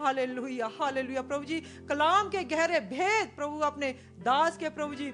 Hallelujah hallelujah. प्रभु जी कलाम के गहरे भेद प्रभु अपने दास के प्रभु जी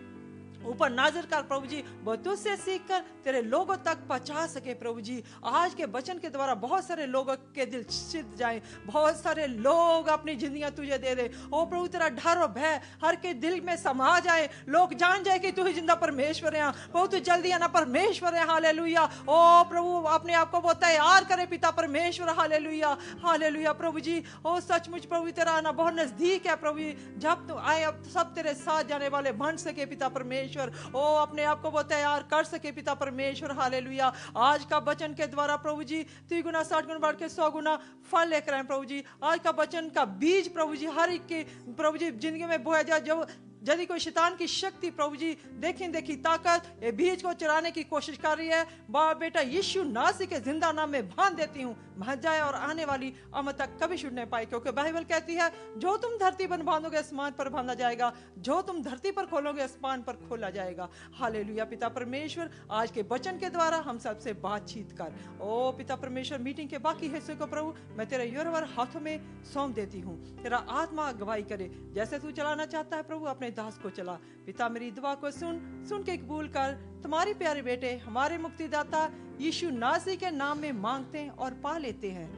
ऊपर नाजर कर प्रभु जी, वो तुझसे सीखकर तेरे लोगों तक पहुंचा सके प्रभु जी। आज के वचन के द्वारा बहुत सारे लोगों के दिल सिद्ध जाए, बहुत सारे लोग अपनी जिंदगियां तुझे दे दे। ओ प्रभु तेरा डर और भय हर के दिल में समा जाए, लोग जान जाए कि तू ही जिंदा परमेश्वर है। प्रभु तू जल्दी आना परमेश्वर है। हालेलुया। ओ प्रभु अपने आप को वो तैयार करे पिता परमेश्वर। Hallelujah hallelujah. प्रभु जी ओ सचमुच प्रभु तेरा आना बहुत नजदीक है प्रभु जी। जब तू आए अब सब तेरे साथ जाने वाले बन सके पिता परमेश्वर। ओ अपने आप को वो तैयार कर सके पिता परमेश्वर। हालेलुया। आज का वचन के द्वारा प्रभु जी 30 गुना 60 गुना बढ़ के 100 गुना फल लेकर आए प्रभु जी। आज का वचन का बीज प्रभु जी हर एक के प्रभु जी जिंदगी में बोया जाए। जो यदि कोई शैतान की शक्ति प्रभु जी देखी ताकत ये बीज को चुराने की कोशिश कर रही है, बाप बेटा यीशु नासी के जिंदा नाम में बांध देती हूँ, भाग जाए और आने वाली अमर तक कभी छूट नहीं पाए। क्योंकि बाइबल कहती है जो तुम धरती पर बांधोगे आसमान पर बांधा जाएगा, जो तुम धरती पर खोलोगे आसमान पर खोला जाएगा। हालेलुया। पिता परमेश्वर आज के वचन के द्वारा हम सबसे बातचीत कर। ओ पिता परमेश्वर मीटिंग के बाकी हिस्से को प्रभु मैं तेरे योरवर हाथों में सौंप देती हूँ। तेरा आत्मा अगुवाई करे, जैसे तू चलाना चाहता है प्रभु अपने दास को चला। पिता मेरी दुआ को सुन के कबूल कर। तुम्हारे प्यारे बेटे हमारे मुक्तिदाता यीशु नासी के नाम में मांगते हैं और पा लेते हैं।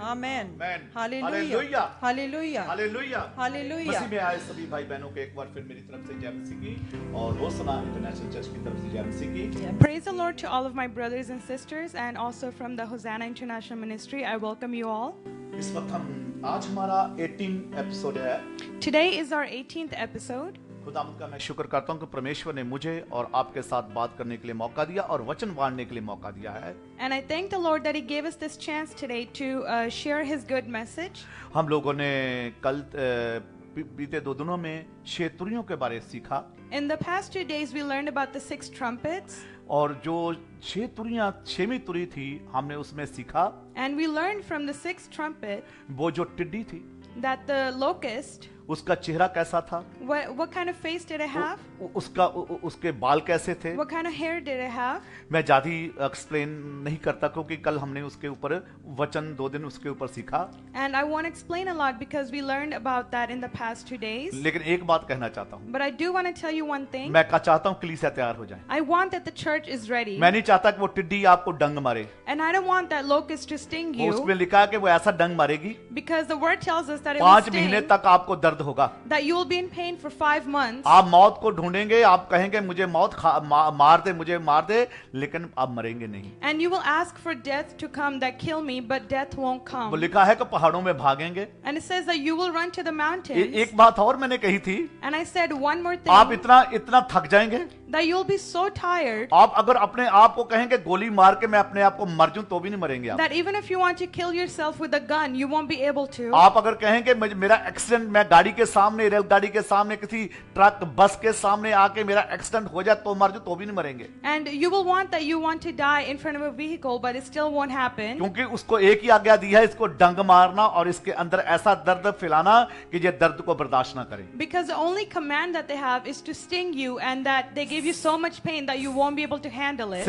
Amen. Hallelujah hallelujah hallelujah hallelujah. मसीह में आए सभी भाई बहनों को एक बार फिर मेरी तरफ से जय मसीह की और रोशना इंटरनेशनल चर्च की तरफ से जय मसीह की। Praise the Lord to all of my brothers and sisters and also from the Hosanna International Ministry. I welcome you all. इस वक्त हम आज हमारा 18 एपिसोड है। Today is our 18th episode. खुदावंद का मैं शुक्र करता हूँ कि परमेश्वर ने मुझे और आपके साथ बात करने के लिए मौका दिया और वचन बांटने के लिए मौका दिया है। And I thank the Lord that He gave us this chance today to share His good message. हम लोगों ने कल बीते 2 दिनों में 6 तुरियों के बारे में सीखा। In the past 2 days we learned about the 6 trumpets. और जो 6 तुरियां 6वीं तुरी थी हमने उसमें सीखा। And we learned from the 6th trumpet वो जो टिड्डी थी that the locust, उसका चेहरा कैसा था, what kind of face did it have, उसके बाल कैसे थे, what kind of hair did it have. मैं ज्यादा एक्सप्लेन नहीं करता क्योंकि कल हमने उसके ऊपर वचन 2 दिन उसके ऊपर सीखा। And I won't explain a lot because we learned about that in the past 2 days. लेकिन एक बात कहना चाहता हूँ। But I do want to tell you one thing. मैं चाहता हूँ कलीसिया तैयार हो जाए। I want that the church is ready. मैं नहीं चाहता कि वो टिड्डी आपको डंग मारे। And I don't want that locust to sting you. उसमें लिखा है कि वो ऐसा डंग मारेगी Because the word tells us that it will 5 महीने sting, तक आपको दर्द होगा। that you will be in pain for 5 months. आप मौत को ढूंढेंगे, आप कहेंगे मुझे मौत मार दे, मुझे मार दे, लेकिन आप मरेंगे नहीं। And you will ask for death to come that kill me, but death won't वो come. लिखा है कि पहाड़ों में भागेंगे। And it says that you will run to the mountains. एक बात और मैंने कही थी, And I said one more आप thing, इतना थक जाएंगे, that you'll be so tired आप अगर अपने आप को कहेंगे गोली मार के मैं अपने आप को मर जाऊं तो भी नहीं मरेंगे आप। that even if you want to kill yourself with a gun, you won't be able to. आप अगर कहेंगे मेरा एक्सीडेंट, मैं गाड़ी के सामने, रेलगाड़ी के सामने, किसी ट्रक बस के सामने आके मेरा एक्सीडेंट हो जाए तो मर जाऊं तो भी नहीं मरेंगे। And you will want that you want to die in front of a vehicle, but it still won't happen. क्योंकि उसको एक ही आज्ञा दी है, इसको डंग मारना और इसके अंदर ऐसा दर्द फैलाना कि ये दर्द को बर्दाश्त ना करे। Because the only command that they have is to sting you, and that they give you so much pain that you won't be able to handle it.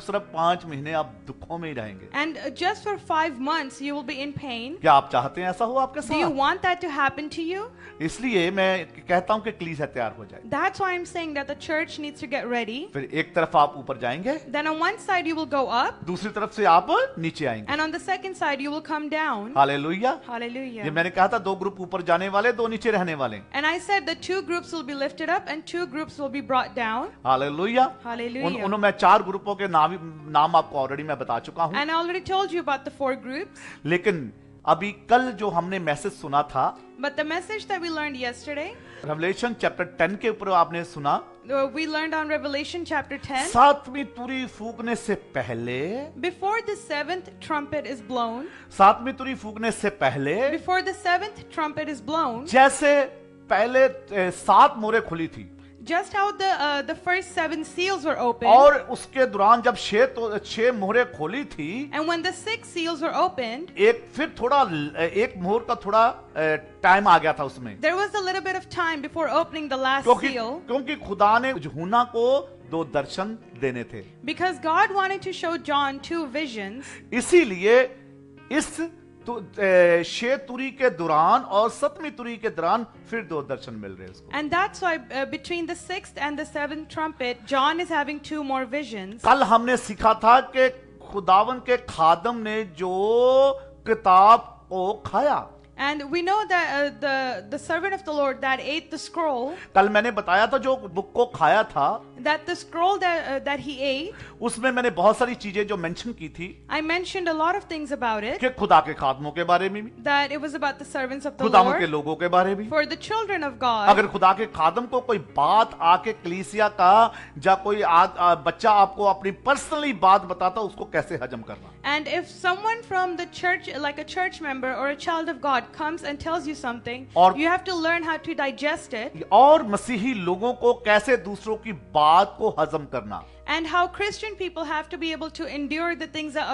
सिर्फ 5 महीने आप दुखों में ही रहेंगे। And just for 5 months you will be in pain. क्या आप चाहते हैं ऐसा हो आपके Do you साथ? want that to happen to you? इसलिए मैं कहता हूं कि कलीसिया तैयार हो जाए। That's why I'm saying that the church needs to get ready. फिर एक तरफ आप ऊपर जाएंगे, Then on one side you will go up, दूसरी तरफ से आप नीचे आएंगे। and on the second side you will come down. Hallelujah. ये Hallelujah. मैंने कहा था 2 ग्रुप ऊपर जाने वाले, 2 नीचे रहने वाले। And I said the 2 groups will be lifted up and 2 groups will be brought down. Hallelujah. Hallelujah. उन मैं 4 ग्रुपों के नाम आपको ऑलरेडी मैं बता चुका हूं। And I already told you about the 4 groups. लेकिन अभी कल जो हमने मैसेज सुना था, But the message that we learned yesterday, revelation chapter 10 के ऊपर आपने सुना, we learned on Revelation chapter 10. 7वीं तुरी फूकने से पहले, Before the 7th trumpet is blown, 7वीं तुरी फूकने से पहले, before the 7th trumpet is blown, जैसे पहले 7 मोहरें खुली थी just how the first 7 seals were opened, और उसके दौरान जब 6 मोहरें खोली थी, and when the 6 seals were opened, फिर थोड़ा एक मोहर का थोड़ा टाइम आ गया था उसमें, there was a little bit of time before opening the last seal, क्योंकि खुदा ने यूहन्ना को 2 दर्शन देने थे। because God wanted to show John 2 visions. इसीलिए इस छह तुरी के दौरान और 7वीं तुरी के दौरान फिर 2 दर्शन मिल रहे हैं उसको। And that's why between the 6th and the 7th trumpet, John is having 2 more visions. कल हमने सीखा था कि खुदावन के खादम ने जो किताब को खाया, And we know that the servant of the Lord that ate the scroll, कल मैंने बताया था जो बुक को खाया था that the scroll that he ate, उसमें मैंने बहुत सारी चीजें जो मेंशन की थी I mentioned a lot of things about it, कि खुदा के खादमों के बारे में भी, that it was about the servants of the खुदावन के Lord, लोगों के बारे में। for the children of God. अगर खुदा के खादम को कोई बात आके कलीसिया का या कोई बच्चा आपको अपनी पर्सनली बात बताता, उसको कैसे हजम करना। And if someone from the church, like a church member or a child of God, comes and tells you something, और- you have to learn how to digest it, और मसीही लोगों को कैसे दूसरों की बात को हजम करना। and how Christian people have to be able to endure the things that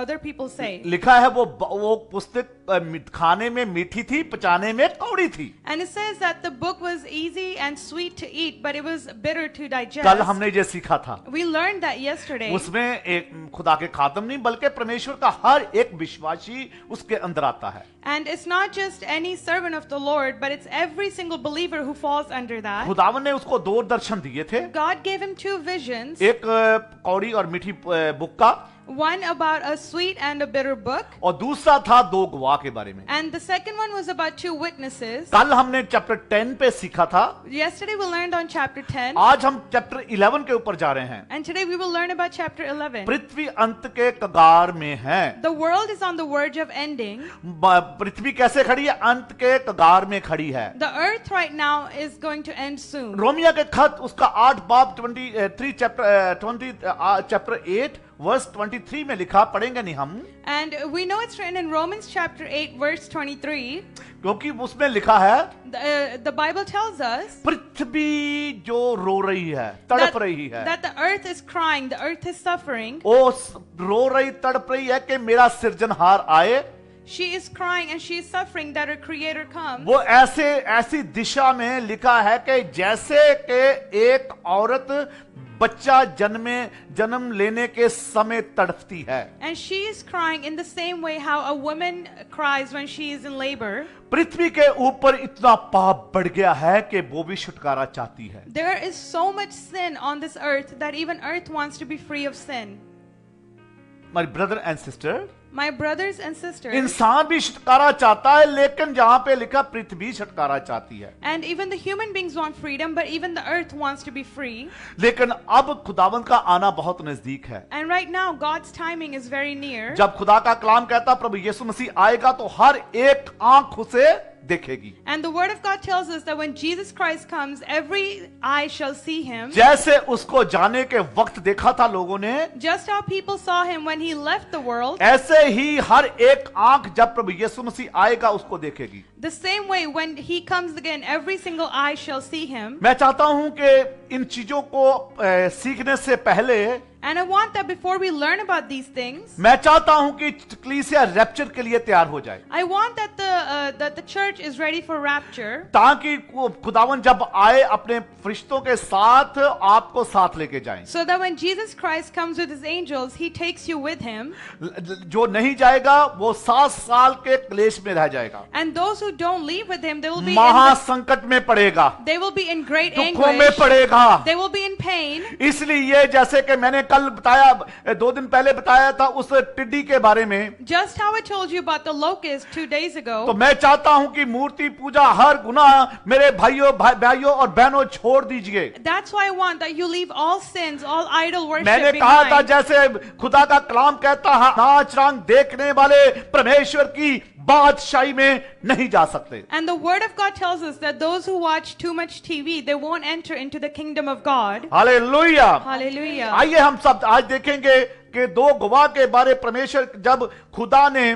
other people say. लिखा है वो पुस्तक खाने में मीठी थी, पचाने में कौड़ी थी। And it says that the book was easy and sweet to eat, but it was bitter to digest. कल हमने ये सीखा था, We learned that yesterday. उसमें एक खुदा के खादम नहीं बल्कि परमेश्वर का हर एक विश्वासी उसके अंदर आता है। And it's not just any servant of the Lord, but it's every single believer who falls under that. खुदावन ने उसको 2 दर्शन दिए थे, God gave him 2 visions, एक कौड़ी और मीठी बुक का, one about a sweet and a bitter book, और दूसरा था 2 गवाह के बारे में। and the second one was about 2 witnesses. कल हमने चैप्टर 10 पे सीखा था, Yesterday we learned on chapter 10, आज हम चैप्टर 11 के ऊपर जा रहे हैं। and today we will learn about chapter 11. पृथ्वी अंत के कगार में है। The world is on the verge of ending. पृथ्वी कैसे खड़ी है? अंत के कगार में खड़ी है। The earth right now is going to end soon. रोमिया के खत उसका 8 बाब 23 चैप्टर 8 वर्स 23 में लिखा, पढ़ेंगे नहीं हम, And we know it's written in Romans chapter 8 verse 23. क्योंकि उसमें लिखा है The Bible tells us पृथ्वी जो रो रही है, तड़प रही है, that the earth is crying, the earth is suffering. वो रो रही तड़प रही है कि मेरा सृजनहार आए। She is crying and she is suffering that her creator comes. वो ऐसी दिशा में लिखा है कि जैसे कि एक औरत बच्चा जन्म लेने के समय तड़पती है। And she is crying in the same way how a woman cries when she is in labor. पृथ्वी के ऊपर इतना पाप बढ़ गया है कि वो भी छुटकारा चाहती है। There is so much sin on this earth that even earth wants to be free of sin. My brother and sister, My brothers and sisters, इंसान भी छुटकारा चाहता है, लेकिन जहां पे लिखा पृथ्वी छुटकारा चाहती है। and even the human beings want freedom, but even the earth wants to be free. लेकिन अब खुदावंद का आना बहुत नजदीक है। And right now, God's timing is very near. जब खुदा का कलाम कहता प्रभु यीशु मसीह आएगा तो हर एक आंख उसे देखेगी। And the word of God tells us that when Jesus Christ comes, every eye shall see him. जैसे उसको जाने के वक्त देखा था लोगों ने, Just how people saw him when he left the world, ऐसे ही हर एक आंख जब प्रभु यीशु मसीह आएगा उसको देखेगी। the same way when he comes again, every single eye shall see him. मैं चाहता हूं कि इन चीजों को सीखने से पहले And I want that before we learn about these things, मैं चाहता हूं कि कलीसिया रैप्चर के लिए तैयार हो जाए, I want that the church is ready for rapture, ताकि खुदावन जब आए अपने फरिश्तों के साथ आपको साथ लेके जाएं। so that when Jesus Christ comes with his angels, he takes you with him. जो नहीं जाएगा वो 7 साल के क्लेश में रह जाएगा, And those who don't leave with him, they will be महासंकट में पड़ेगा, they will be in great दुखों में anguish. पड़ेगा। They will be in pain. इसलिए जैसे कि मैंने कल बताया, 2 दिन पहले बताया था उस टिड्डी के बारे में, Just how I told you about the locust 2 days तो ago, मैं चाहता हूं कि मूर्ति पूजा हर गुनाह मेरे भाइयों और बहनों छोड़ दीजिए। that's why I want that you leave all sins, all idol worship मैंने कहा था behind. जैसे खुदा का कलाम कहता है, नाच रंग देखने वाले परमेश्वर की बादशाही में नहीं जा सकते। And the word of God tells us that those who watch too much TV, they won't enter into the kingdom of God. Hallelujah. Hallelujah. आइए हम सब आज देखेंगे कि 2 गवाह के बारे परमेश्वर जब खुदा ने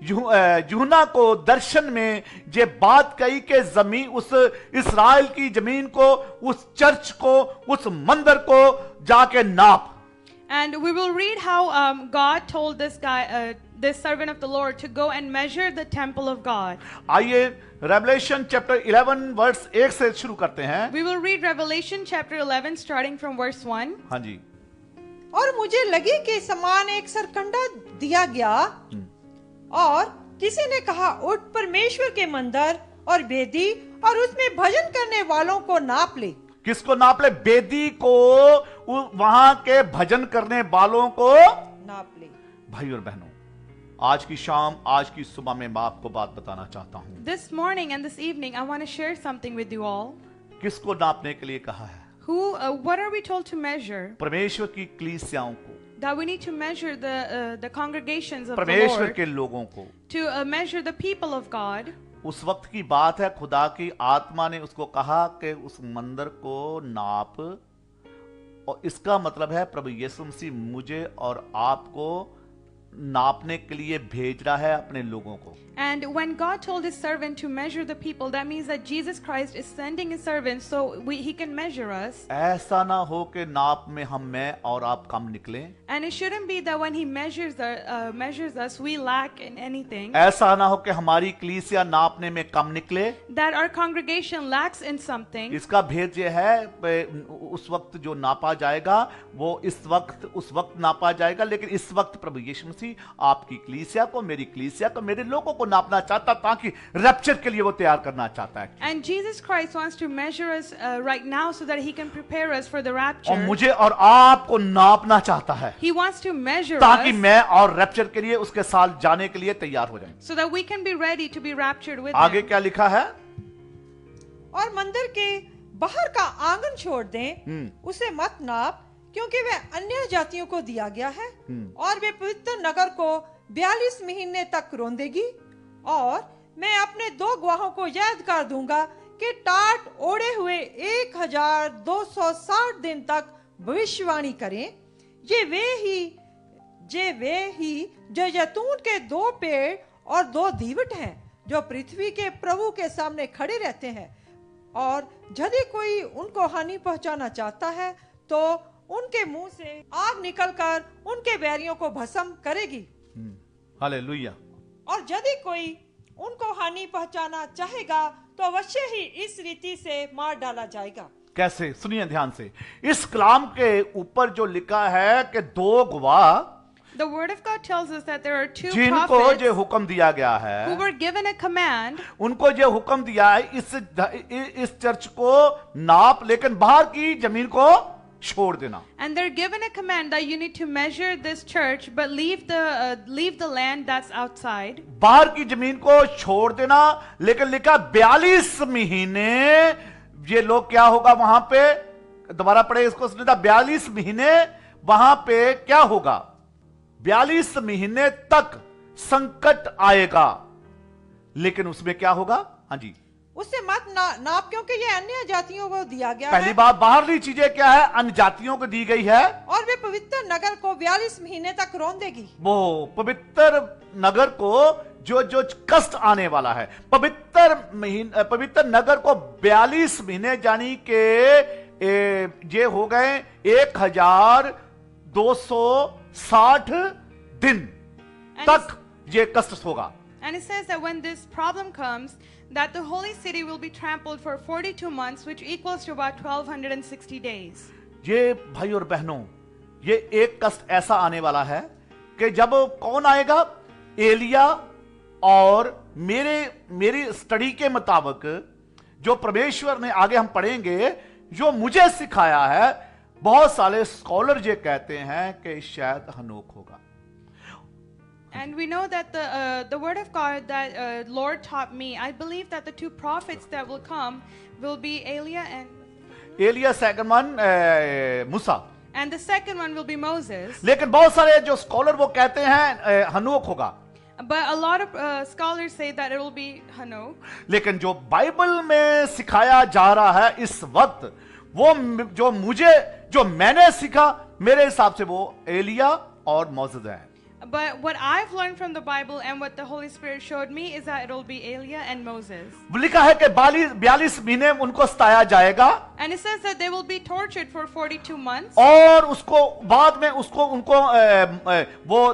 यूहन्ना को दर्शन में ये बात कही कि जमीन, उस इस्राएल की जमीन को, उस चर्च को, उस मंदिर को जाके नाप। And we will read how God told this guy, this servant of the Lord, to go and measure the temple of God. आइए रेवलेशन चैप्टर 11 वर्स 1 से शुरू करते हैं। We will read Revelation chapter 11 starting from verse 1. हाँ जी। और मुझे लगी कि समान एक सरकंडा दिया गया और किसी ने कहा, उठ परमेश्वर के मंदिर और वेदी और उसमें भजन करने वालों को नाप ले। किसको नाप ले? वेदी को, वहां के भजन करने वालों को नाप ले। भाई और बहनों, आज की शाम, आज की सुबह में मैं आपको बात बताना चाहता हूं। This morning and this evening, I want to share something with you all. किसको नापने के लिए कहा है? What are we told to measure? परमेश्वर की कलीसियाओं को, That we need to measure the congregations of the परमेश्वर Lord, के लोगों को। to measure the people of God. उस वक्त की बात है, खुदा की आत्मा ने उसको कहा कि उस मंदिर को नाप, और इसका मतलब है प्रभु यीशु मसीह मुझे और आपको नापने के लिए भेज रहा है अपने लोगों को। And when God told his servant to measure the people, that means that Jesus Christ is sending his servant so he can measure us. ऐसा ना हो कि नाप में मैं और आप कम निकले। And it shouldn't be that when he measures us, we lack in anything. ऐसा ना हो कि हमारी कलीसिया नापने में कम निकले। That our congregation lacks in something. इसका भेद ये है, उस वक्त जो नापा जाएगा वो उस वक्त नापा जाएगा, लेकिन इस वक्त प्रभु यीशु मसीह आपकी कलीसिया को, मेरी कलीसिया को, मेरे लोगों को नापना चाहता, ताकि रैप्चर के लिए वो तैयार करना चाहता है। And Jesus Christ wants to measure us right now so that he can prepare us for the rapture. और मुझे और आपको नापना चाहता है, He wants to measure ताकि us मैं और रैप्चर के लिए, उसके साथ जाने के लिए तैयार हो जाएं। so that we can be ready to be raptured with आगे him. क्या लिखा है? और मंदिर के बाहर का आंगन छोड़ दें, उसे मत नाप, क्योंकि वह अन्य जातियों को दिया गया है, और वे पवित्र नगर को 42 महीने तक रोंदेगी। और मैं अपने 2 गवाहों को याद कर दूंगा कि टाट ओढ़े हुए 1260 दिन तक भविष्यवाणी करें। ये वे ही जो जैतून के 2 पेड़ और 2 दीवट हैं, जो पृथ्वी के प्रभु के सामने खड़े रहते हैं। और यदि कोई उनको हानि पहुंचाना चाहता है तो उनके मुंह से आग निकलकर उनके बैरियों को भस्म करेगी। हालेलुया। और यदि कोई उनको हानि पहुंचाना चाहेगा तो अवश्य ही इस रीति से मार डाला जाएगा। कैसे? सुनिए ध्यान से। इस कलाम के ऊपर जो लिखा है कि 2 गवाह, The word of God tells us that there are 2 जिनको prophets जो हुक्म दिया गया है, who were given a command, उनको जो हुक्म दिया है, इस चर्च को नाप, लेकिन बाहर की जमीन को छोड़ देना। and they're given a command that you need to measure this church but leave the land that's outside. बाहर की जमीन को छोड़ देना, लेकिन लिखा 42 महीने ये लोग क्या होगा वहां पे? दोबारा पढ़े इसको, सुनिए। 42 महीने वहां पे क्या होगा? 42 महीने तक संकट आएगा, लेकिन उसमें क्या होगा? हाँ जी, उससे मत नाप, क्योंकि ये अन्य जातियों को दिया गया पहली है। बात, बाहरली चीजें क्या है? अन्य जातियों को दी गई है, और वे पवित्र नगर को 42 महीने तक रोंदेगी। वो पवित्र नगर को जो कष्ट आने वाला है, पवित्र नगर को 42 महीने, यानी के ये हो गए 1260 दिन तक ये कष्ट होगा। And it says that when this problem comes, that the holy city will be trampled for 42 months, which equals to about 1260 days. ये भाई और बहनों, ये एक कष्ट ऐसा आने वाला है कि जब कौन आएगा? एलिया। और मेरी स्टडी के मुताबिक जो परमेश्वर ने, आगे हम पढ़ेंगे, जो मुझे सिखाया है, बहुत सारे स्कॉलर ये कहते हैं कि शायद हनोक होगा। And we know that the word of God that Lord taught me, I believe that the 2 prophets that will come will be Elia, second one Musa, and the second one will be Moses. लेकिन बहुत सारे जो scholar वो कहते हैं हनोक होगा। But a lot of scholars say that it will be Hanok. लेकिन जो बाइबल में सिखाया जा रहा है इस वक्त, वो जो मैंने सीखा, मेरे हिसाब से वो एलिया और मौजूद है। But what I've learned from the Bible and what the Holy Spirit showed me is that it will be Elia and Moses. लिखा है कि 42 महीने उनको सताया जाएगा, And it says that they will be tortured for 42 months. और उसको बाद में उनको वो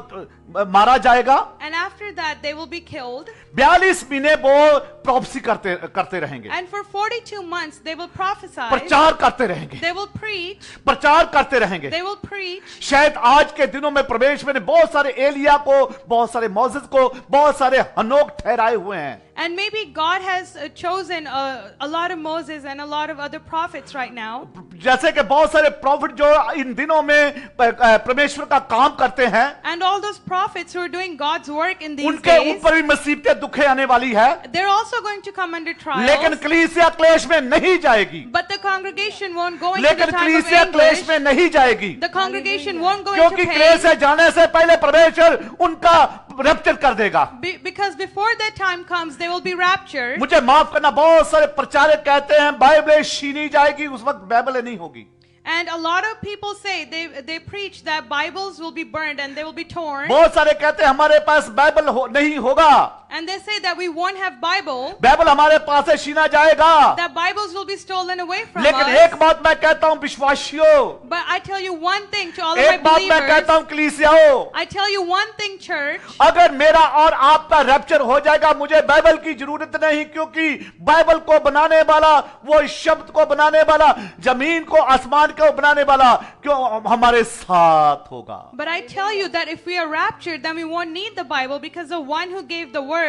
मारा जाएगा। And after that they will be killed. 42 महीने वो प्रोफेसी करते रहेंगे, And for 42 months they will prophesy. प्रचार करते रहेंगे, They will preach. प्रचार करते रहेंगे। They will preach. शायद आज के दिनों में परमेश्वर ने बहुत सारे एलिया को, बहुत सारे मोसेस को, बहुत सारे हनोक ठहराए हुए हैं। And maybe God has chosen a lot of Moses and a lot of other prophets right now. जैसे कि बहुत सारे प्रॉफिट जो इन दिनों में परमेश्वर का काम करते हैं, And all those prophets who are doing God's work in these उनके days, ऊपर भी मुसीबतें दुखे आने वाली है, they're also going to come under लेकिन trials. कलीसिया क्लेश में नहीं जाएगी। But the congregation won't go into the लेकिन time of कलीसिया क्लेश anguish. में नहीं जाएगी, The congregation won't go into क्योंकि क्लेश pain. से जाने से पहले परमेश्वर उनका रैप्चर कर देगा। Because before that time comes, they will be raptured. मुझे माफ करना, बहुत सारे प्रचारक कहते हैं बाइबलें छीनी जाएगी, उस वक्त बाइबलें नहीं होगी। And a lot of people say, they preach that Bibles will be burned and they will be torn. बहुत सारे कहते हैं हमारे पास बाइबल नहीं होगा, And they say that we won't have Bible, Bible हमारे पास से छीना जाएगा। that Bibles will be stolen away from लेकिन us. एक बात मैं कहता हूं विश्वासियों, But I tell you one thing to all of my एक बात मैं कहता believers. हूं कलीसियाओं, I tell you one thing, church. अगर मेरा और आपका रैप्चर हो जाएगा, मुझे बाइबल की जरूरत नहीं, क्योंकि बाइबल को बनाने वाला, वो शब्द को बनाने वाला, जमीन को आसमान को बनाने वाला क्यों हमारे साथ होगा। But I tell you that if we are raptured, then we won't need the Bible, because the one who gave the word,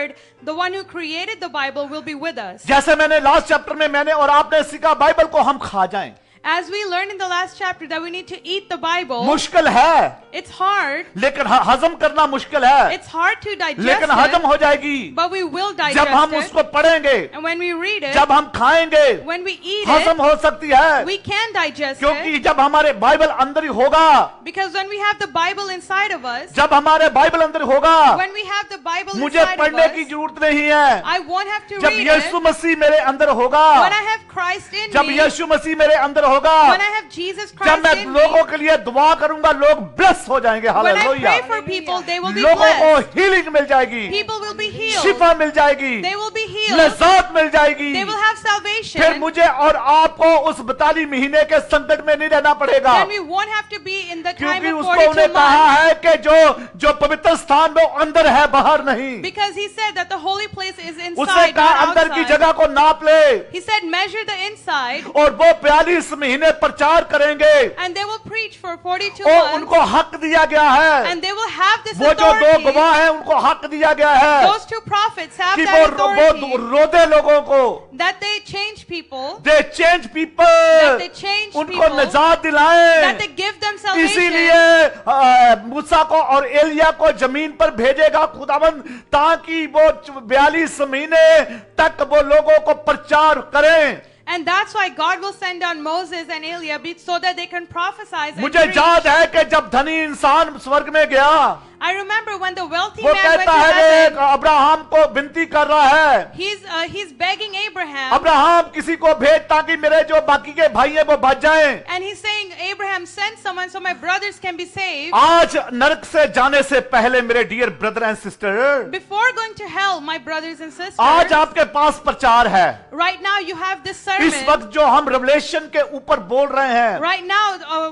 the one who created the Bible, will be with us. जैसे मैंने last chapter में मैंने और आपने सीखा, Bible को हम खा जाएं, As we learned in the last chapter that we need to eat the Bible, मुश्किल है, it's hard. लेकिन हजम करना मुश्किल है, It's hard to digest लेकिन हजम it, हो जाएगी but we will digest जब हम it. उसको पढ़ेंगे, And when we read it, जब हम खाएंगे, when we eat हजम it, हो सकती है, we can digest क्योंकि it. जब हमारे बाइबल अंदर ही होगा, Because when we have the Bible inside of us, जब हमारे बाइबल अंदर होगा, when we have the Bible मुझे inside of पढ़ने की us, जरूरत नहीं है। I won't have to जब read यीशु it. मसीह मेरे अंदर होगा, When I have Christ in जब me, यीशु मसीह मेरे अंदर होगा, when I have Jesus जब Christ मैं in लोगों me, के लिए दुआ करूंगा, लोग ब्लेस हो जाएंगे। when I hallelujah. pray for people, they will be लोगों को blessed. हीलिंग मिल जाएगी, People will be healed. शिफा मिल जाएगी, They will be healed. लज़्ज़त मिल जाएगी। They will have फिर salvation. मुझे और आपको उस 42 महीने के संकट में नहीं रहना पड़ेगा, Then we won't have to be in the time क्योंकि of उसको 42 उन्हें कहा months. है कि जो पवित्र स्थान में अंदर है, बाहर नहीं। Because he said that the holy place is उसने inside, कहा not अंदर की outside. जगह को नाप ले, He said measure the inside, और वो 42 महीने प्रचार करेंगे, and they will preach for 42 और months, उनको हक दिया गया है। and they will have this वो जो दो authority. गवाह हैं उनको हक दिया गया है Those two prophets have कि that वो authority, रोदे लोगों को, that they change people, they change people, that they change उनको people, निजात दिलाएं। that they give them salvation. इसीलिए मूसा को और एलिया को जमीन पर भेजेगा खुदावंद, ताकि वो 42 महीने तक वो लोगों को प्रचार करें। And that's why God will send down Moses and Eliah so that they can prophesy and मुझे preach. याद है कि जब धनी इंसान स्वर्ग में गया, I remember when the wealthy वो man went कहता to है heaven, कि अब्राहम को विनती कर रहा है, he's begging Abraham, अब्राहम किसी को भेज ताकि मेरे जो बाकी के भाई हैं वो बच जाएं। and he's saying, Abraham, send someone so my brothers can be saved. आज नरक से जाने से पहले मेरे dear brother and sister, Before going to hell, my brothers and sisters, आज आपके पास प्रचार है। right now you have this इस sermon. वक्त जो हम रेवलेशन के ऊपर बोल रहे हैं, Right now,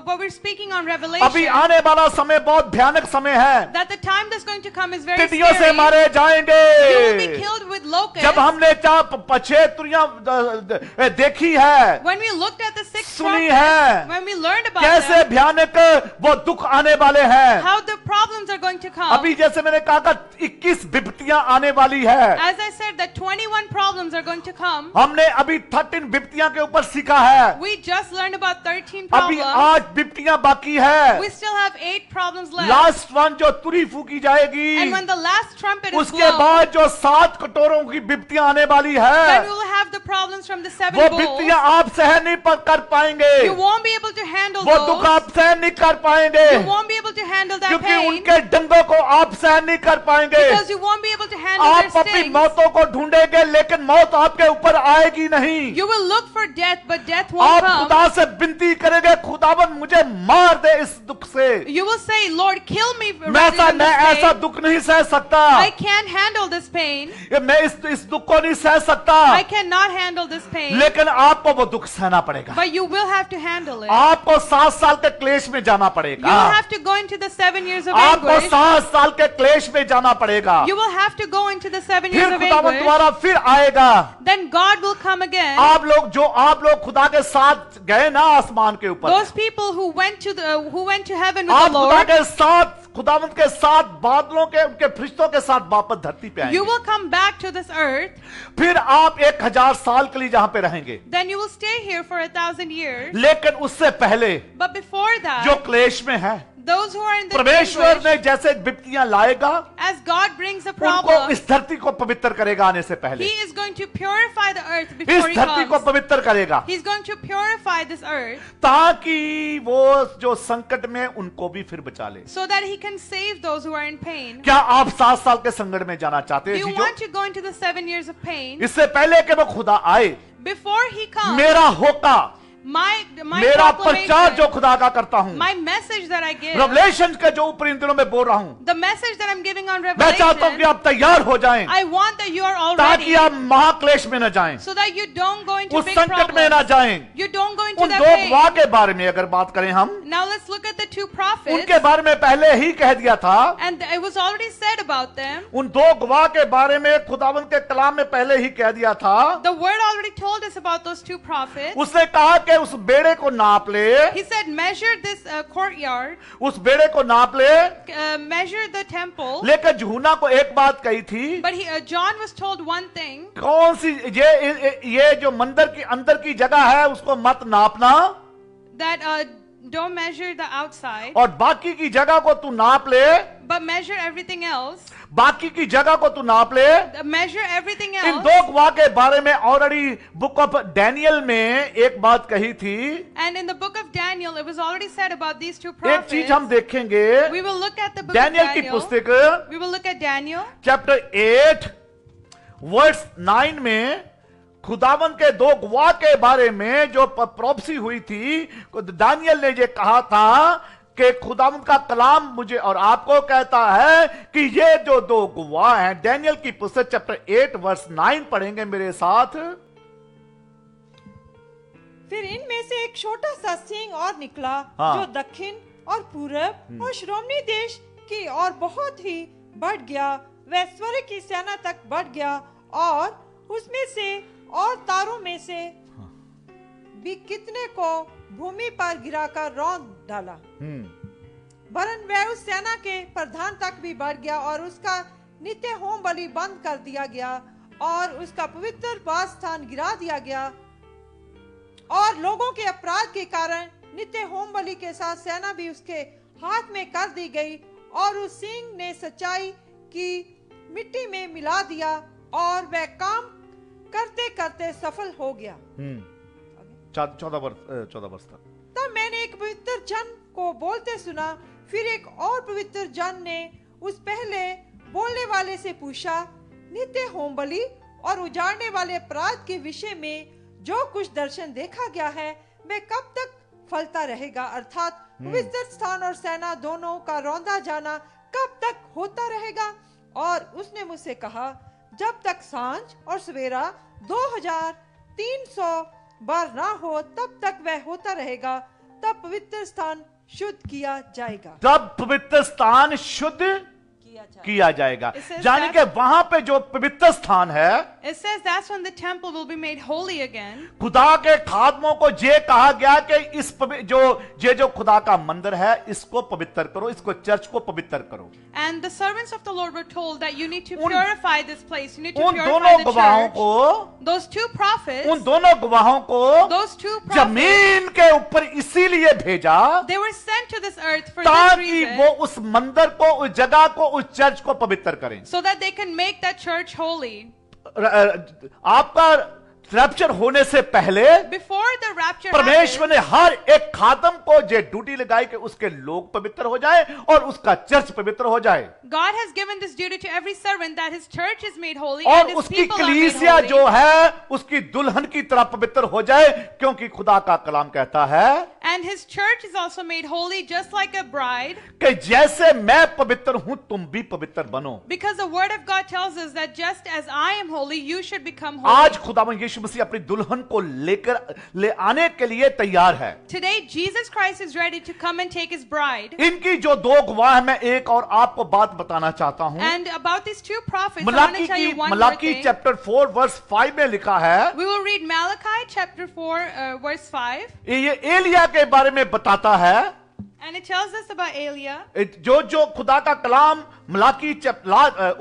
what we're speaking on अभी Revelation, आने वाला समय बहुत भयानक समय है। that the time that's going to come is very टिड्डियों से scary. मारे You will be जाएंगे। killed with locusts. जब हमने 6 तुरियां देखी है, When we looked at the six सुनी prophets, है, when we learned about कैसे them, भयानक वो दुख आने वाले हैं। how the problems are going to come. अभी जैसे मैंने कहा था 21 विपत्तियां आने वाली है। As I said, that 21 problems are going to come. हमने अभी 13 विपत्तियां के ऊपर सीखा है, We just learned about 13 अभी problems. 8 विपत्तियां बाकी है। We still have 8 problems left. Last one जो तुरी फूकी जाएगी, And when the last trumpet is उसके blown, बाद जो 7 कटोरों की विपत्तियां आने वाली then है, we will have the problems from the 7 वो bowls. विपत्तियां आप सहन नहीं कर पाएंगे, You won't be able to handle वो दुख those. आप सहन नहीं कर पाएंगे, You won't be able to handle that क्योंकि pain, उनके डंगों को आप सहन नहीं कर पाएंगे। because you won't be able to handle आप their अपनी stings. मौतों को ढूंढेंगे, लेकिन मौत आपके ऊपर आएगी नहीं। You will look for death, but death won't आप come. खुदा से विनती करेंगे, खुदावन मुझे मार दे इस दुख से, You will say, Lord, kill me मैं rather than this ऐसा pain. दुख नहीं सह सकता, I can't handle this pain. मैं इस दुख को नहीं सह सकता। I cannot cannot handle this pain, लेकिन आपको वो दुख सहना पड़ेगा, but you will have to handle it. आपको 7 साल के क्लेश में जाना You पड़ेगा, will have to go into the 7 years of आपको anguish. 7 साल के क्लेश में जाना पड़ेगा, You will have to go into the 7 years फिर of खुदावंद anguish. दोबारा फिर आएगा। Then God will come again. आप लोग खुदा के साथ गए ना आसमान के ऊपर, Those people who went to heaven with आप the खुदा Lord, के साथ, खुदावंद के साथ, बादलों के, उनके फरिश्तों के साथ वापस धरती पे you आएंगे, will come back to this earth. फिर आप 1000 साल के लिए जहां पे रहेंगे, Then you will stay here for 1,000 years. लेकिन उससे पहले But before जो that, क्लेश में है, those who are in the परमेश्वर anguish, ने जैसे विपत्तियां लाएगा, as God brings a उनको problem, इस धरती को पवित्र करेगा आने से पहले, He is going to purify the earth इस before He धरती को comes. पवित्र करेगा, He's going to purify this earth ताकि वो जो संकट में उनको भी फिर बचा ले। so that He can save those who are in pain. क्या आप 7 साल के संकट में जाना चाहते Do हैं you जीजो? want to go into the 7 years of pain? इससे पहले कि वो खुदा आए, Before He comes, मेरा होका, my मेरा प्रचार जो proclamation, खुदा का करता हूं, my message that I give, revelation के जो ऊपर इन दिनों में बोल रहा हूं, the message that I'm giving on मैं चाहता हूं कि Revelation, आप तैयार हो जाएं, I want that you are all ताकि ready आप महाक्लेश में न जाएं, so that you don't go into उस big संकट में न problems. जाएं। You don't go into उन that दो pain. गवाह के बारे में अगर बात करें हम, Now let's look at the two prophets. उनके बारे में पहले ही कह दिया था, And it was already said about them. उन दो गवाह के बारे में खुदावंद के कलाम में पहले ही कह दिया था। The word already told us about those two prophets. उसने कहा कि उस बेड़े को नाप ले, He said, measure this courtyard, उस बेड़े को नाप ले, measure the temple. लेकिन यूहन्ना को एक बात कही थी, But John was told one thing, कौन सी ये जो मंदिर की अंदर की जगह है उसको मत नापना, that don't measure the outside, और बाकी की जगह को तू नाप ले, but measure everything else. बाकी की जगह को तू नाप ले। Measure everything इन else. दो गवाह के बारे में ऑलरेडी बुक ऑफ डैनियल में एक बात कही थी। And in the book of Daniel, it was already said about these two एक चीज prophets. हम देखेंगे, We will look at the book of Daniel की Daniel. पुस्तक We will look at Daniel. Chapter 8 verse 9 में खुदावन के दो गवाह के बारे में जो प्रोफेसी हुई थी, दानियल ने ये कहा था कि खुदावन का कलाम मुझे और आपको कहता है कि ये जो दो गवाह हैं, डैनियल की पुस्तक चैप्टर 8 वर्स 9 पढ़ेंगे मेरे साथ। फिर इनमें से एक छोटा सा सिंह और निकला, हाँ। जो दक्षिण और पूरब और श्रोमणी देश की और बहुत ही बढ़ गया, वह स्वर्ग की सेना तक बढ़ गया और उसमें से और तारों में से भी कितने को भूमि पर गिराकर रौंद डाला। वरन वह उस सेना के प्रधान तक भी बढ़ गया और उसका नित्य होम बलि बंद कर दिया गया और उसका पवित्र वास स्थान गिरा दिया गया और लोगों के अपराध के कारण नित्य होम बलि के साथ सेना भी उसके हाथ में कर दी गई और उस सिंह ने सच्चाई की मिट्टी में मिला दिया और वह काम करते करते सफल हो गया। 14 वर्ष तक। तब मैंने एक पवित्र जन को बोलते सुना, फिर एक और पवित्र जन ने उस पहले बोलने वाले से पूछा, नित्य होम बलि और उजाड़ने वाले अपराध के विषय में जो कुछ दर्शन देखा गया है वह कब तक फलता रहेगा, अर्थात पवित्र स्थान और सेना दोनों का रौंदा जाना कब तक होता रहेगा। और उसने मुझसे कहा, जब तक सांझ और सवेरा 2300 बार ना हो तब तक वह होता रहेगा, तब पवित्र स्थान शुद्ध किया जाएगा। तब पवित्र स्थान शुद्ध किया जाएगा, यानी कि वहां पे जो पवित्र स्थान है, It says that's when the temple will be made holy again. खुदा के खादमों को ये कहा गया कि इस जो खुदा का मंदिर है इसको पवित्र करो, इसको चर्च को पवित्र करो। And the servants of the Lord were told that you need to purify this place. You need to उन purify दोनों the गवाहों church. को, Those two prophets, उन दोनों गवाहों को those two prophets, जमीन के ऊपर इसीलिए भेजा they were sent to this earth for this ताकि वो reason, उस मंदिर को, उस जगह को, उस चर्च को पवित्र करें। so that they can make that church holy. आपका रैप्चर होने से पहले Before the rapture परमेश्वर happens, ने हर एक खादम को ये ड्यूटी लगाई कि उसके लोग पवित्र हो जाए और उसका चर्च पवित्र हो जाए, God has given this duty to every servant that his church is made holy और and his उसकी people are made कलीसिया holy. जो है उसकी दुल्हन की तरह पवित्र हो जाए, क्योंकि खुदा का कलाम कहता है And his church is also made holy just like a bride, कि जैसे मैं पवित्र हूं तुम भी पवित्र बनो। because the word of God tells us that just as I am holy, you should become holy. आज खुदावंद यीशु यीशु मसीह अपनी दुल्हन को ले आने के लिए तैयार है। Today, Jesus Christ is ready to come and take his bride. इनकी जो दो गवाह है, मैं एक और आपको बात बताना चाहता हूं। And about these two prophets, I want to tell you one more Malachi thing. Chapter 4 verse 5 में लिखा है, We will read Malachi chapter 4, verse 5. ये एलिया के बारे में बताता है, And it tells us about Elia. जो खुदा का कलाम मलाकी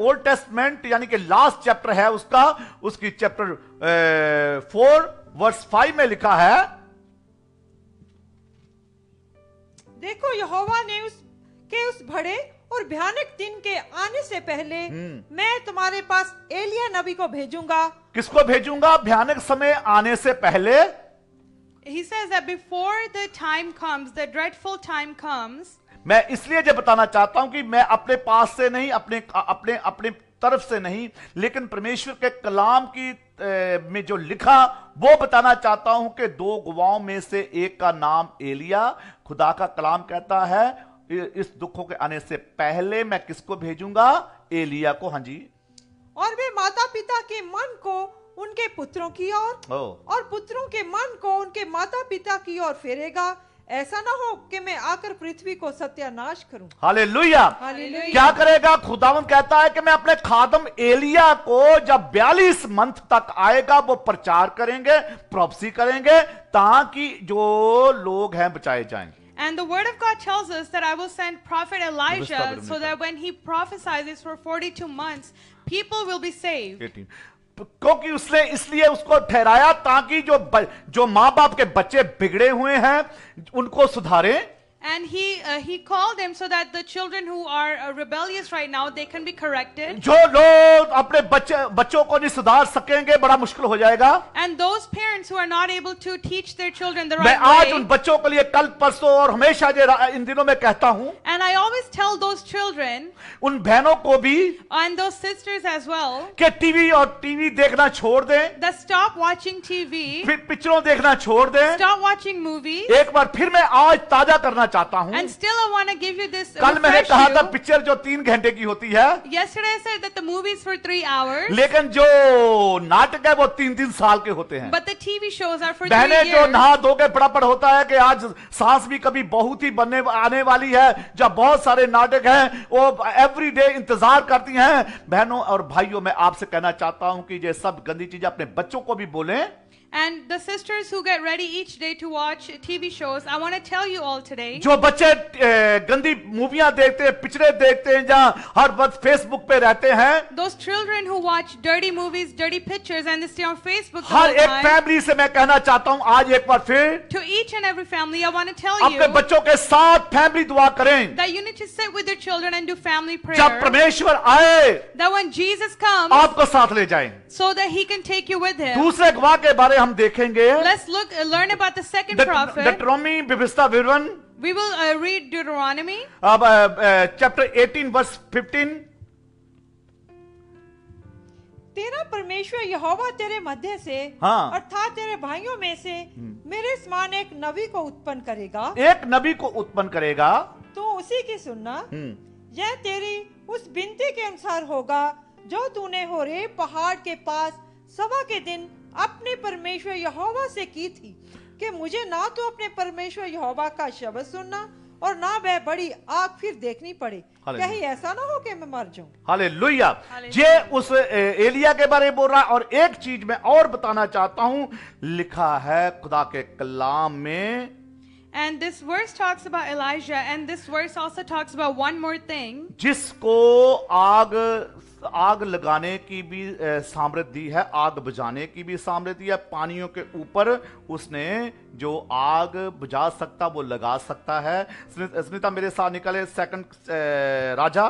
ओल्ड टेस्टमेंट यानी कि लास्ट चैप्टर है उसका, उसकी चैप्टर 4 वर्स 5 में लिखा है, देखो यहोवा ने उस बड़े और भयानक दिन के आने से पहले मैं तुम्हारे पास एलिया नबी को भेजूंगा। किसको भेजूंगा? भयानक समय आने से पहले। He says that before the time comes, the dreadful time comes. मैं इसलिए जो बताना चाहता हूं कि मैं अपने पास से नहीं, अपने तरफ से नहीं, लेकिन परमेश्वर के कलाम की में जो लिखा वो बताना चाहता हूं कि दो गवाहों में से एक का नाम एलिया। खुदा का कलाम कहता है इस दुखों के आने से पहले मैं किसको भेजूंगा? एलिया को। हाँ जी। और वे माता पिता के मन को उनके पुत्रों की ओर और पुत्रों के मन को उनके माता पिता की ओर फेरेगा, ऐसा ना हो कि मैं आकर पृथ्वी को सत्यानाश करूं। हालेलुया। क्या करेगा? खुदावंद कहता है कि मैं अपने खादम एलिया को जब 42 मंथ तक आएगा वो प्रचार करेंगे, प्रोफेसी करेंगे, ताकि जो लोग हैं बचाए जाएंगे। And the word of God tells us that I will send prophet Elijah so that when he prophesies for 42 months, people will be saved. क्योंकि उसने इसलिए उसको ठहराया ताकि जो माँ बाप के बच्चे बिगड़े हुए हैं उनको सुधारे। And he called them so that the children who are rebellious right now, they can be corrected. जो लोग अपने बच्चों को नहीं सुधार सकेंगे बड़ा मुश्किल हो जाएगा। And those parents who are not able to teach their children the मैं right आज way. उन बच्चों के लिए कल परसों और हमेशा इन दिनों में कहता हूं, And I always tell those children उन बहनों को भी and those sisters as well कि टीवी देखना छोड़ दें, that stop watching TV, फिर पिक्चरों देखना छोड़ दें। stop watching movies. एक बार फिर मैं आज ताजा करना चाहता हूं। And still I want to give you this कल मैंने refresh कहा था you. पिक्चर जो 3 घंटे की होती है, Yesterday I said that the movies for 3 hours, लेकिन जो नाटक है वो 3-3 साल के होते हैं। but the TV shows are for 3 बहने जो years. नहा धो के फटाफट होता है कि आज सास भी कभी बहुत ही बनने आने वाली है, जब बहुत सारे नाटक हैं वो एवरी डे इंतजार करती हैं। बहनों और भाइयों, मैं आपसे कहना चाहता हूं कि ये सब गंदी चीजें अपने बच्चों को भी बोलें। And the sisters who get ready each day to watch TV shows, I want to tell you all today. जो बच्चे गंदी मूवियां देखते हैं, पिक्चरें देखते हैं, जहां हर वक्त फेसबुक पे रहते हैं, Those children who watch dirty movies, dirty pictures, and they stay on Facebook the her whole एक time. फैमिली से मैं कहना चाहता हूं आज एक बार फिर, To each and every family, I want to tell अपने you बच्चों के साथ फैमिली दुआ करें। that you need to sit with your children and do family जब prayer. परमेश्वर आए That when Jesus comes, आपको साथ ले जाएं। so that he can take you with him. दूसरे गवाह के बारे हम देखेंगे। Let's learn about the second prophet. डेट्रोनॉमी व्यवस्था विवरण, We will read Deuteronomy. अब चैप्टर 18 वर्स 15। तेरा परमेश्वर यहोवा तेरे मध्य से हाँ। अर्थात तेरे भाइयों में से मेरे समान एक नबी को उत्पन्न करेगा। एक नबी को उत्पन्न करेगा। तो उसी की सुनना। यह तेरी उस बिनती के अनुसार होगा जो तूने होरेब पहाड़ के पास सभा के दिन अपने परमेश्वर यहोवा से की थी कि मुझे ना तो अपने परमेश्वर यहोवा का शब्द सुनना और ना वह बड़ी आग फिर देखनी पड़े, कहीं ऐसा ना हो कि मैं मर जाऊं। हालेलुया। ये उस एलिया के बारे में बोल रहा है। और एक चीज मैं और बताना चाहता हूं, लिखा है खुदा के कलाम में, And this verse talks about Elijah, and this verse also talks about one more thing. जिसको आग लगाने की भी सामर्थ्य दी है, आग बुझाने की भी सामर्थ्य दी है। पानियों के ऊपर उसने जो आग बुझा सकता वो लगा सकता है। स्मिता मेरे साथ निकले सेकंड राजा,